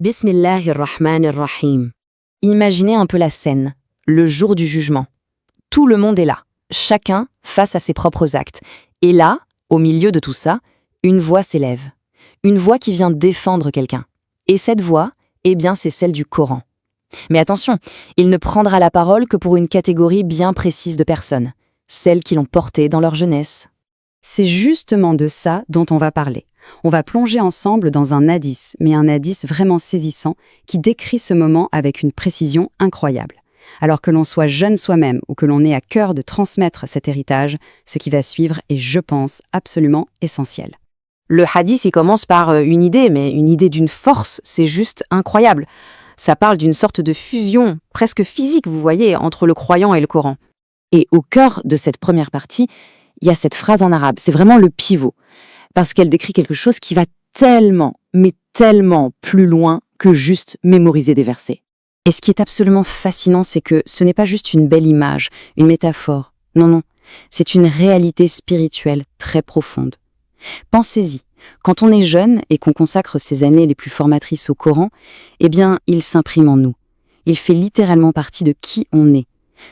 Bismillahirrahmanirrahim. Imaginez un peu la scène, le jour du jugement. Tout le monde est là, chacun face à ses propres actes. Et là, au milieu de tout ça, une voix s'élève. Une voix qui vient défendre quelqu'un. Et cette voix, c'est celle du Coran. Mais attention, il ne prendra la parole que pour une catégorie bien précise de personnes, celles qui l'ont porté dans leur jeunesse. C'est justement de ça dont on va parler. On va plonger ensemble dans un hadith, mais un hadith vraiment saisissant, qui décrit ce moment avec une précision incroyable. Alors que l'on soit jeune soi-même ou que l'on ait à cœur de transmettre cet héritage, ce qui va suivre est, je pense, absolument essentiel. Le hadith, il commence par une idée, mais une idée d'une force, c'est juste incroyable. Ça parle d'une sorte de fusion, presque physique, vous voyez, entre le croyant et le Coran. Et au cœur de cette première partie, il y a cette phrase en arabe, c'est vraiment le pivot, parce qu'elle décrit quelque chose qui va tellement, mais tellement plus loin que juste mémoriser des versets. Et ce qui est absolument fascinant, c'est que ce n'est pas juste une belle image, une métaphore. Non, c'est une réalité spirituelle très profonde. Pensez-y, quand on est jeune et qu'on consacre ses années les plus formatrices au Coran, il s'imprime en nous. Il fait littéralement partie de qui on est.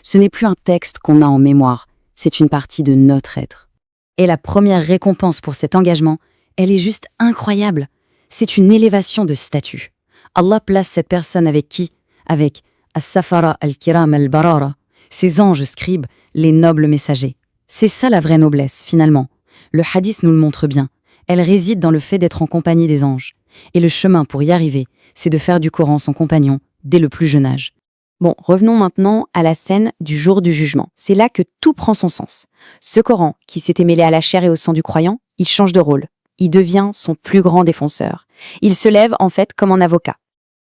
Ce n'est plus un texte qu'on a en mémoire, c'est une partie de notre être. Et la première récompense pour cet engagement, elle est juste incroyable. C'est une élévation de statut. Allah place cette personne avec qui? Avec As-Safara al-Kiram al-Barara, ces anges scribes, les nobles messagers. C'est ça la vraie noblesse, finalement. Le hadith nous le montre bien. Elle réside dans le fait d'être en compagnie des anges. Et le chemin pour y arriver, c'est de faire du Coran son compagnon dès le plus jeune âge. Bon, revenons maintenant à la scène du jour du jugement. C'est là que tout prend son sens. Ce Coran, qui s'était mêlé à la chair et au sang du croyant, il change de rôle. Il devient son plus grand défenseur. Il se lève en fait comme un avocat.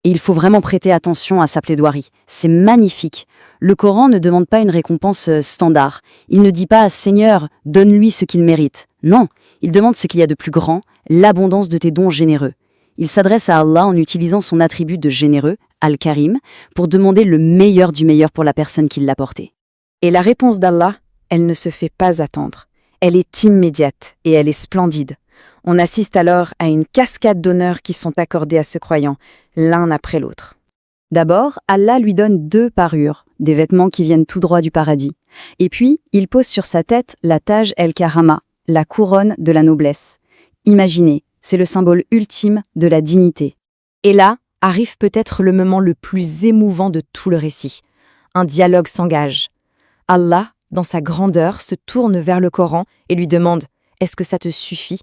Et il faut vraiment prêter attention à sa plaidoirie. C'est magnifique. Le Coran ne demande pas une récompense standard. Il ne dit pas « Seigneur, donne-lui ce qu'il mérite ». Non, il demande ce qu'il y a de plus grand, l'abondance de tes dons généreux. Il s'adresse à Allah en utilisant son attribut de généreux, Al-Karim, pour demander le meilleur du meilleur pour la personne qui l'a porté. Et la réponse d'Allah, elle ne se fait pas attendre. Elle est immédiate et elle est splendide. On assiste alors à une cascade d'honneurs qui sont accordés à ce croyant, l'un après l'autre. D'abord, Allah lui donne 2 parures, des vêtements qui viennent tout droit du paradis. Et puis, il pose sur sa tête la Taj el-Karama, la couronne de la noblesse. Imaginez, c'est le symbole ultime de la dignité. Et là, arrive peut-être le moment le plus émouvant de tout le récit. Un dialogue s'engage. Allah, dans sa grandeur, se tourne vers le Coran et lui demande « Est-ce que ça te suffit ?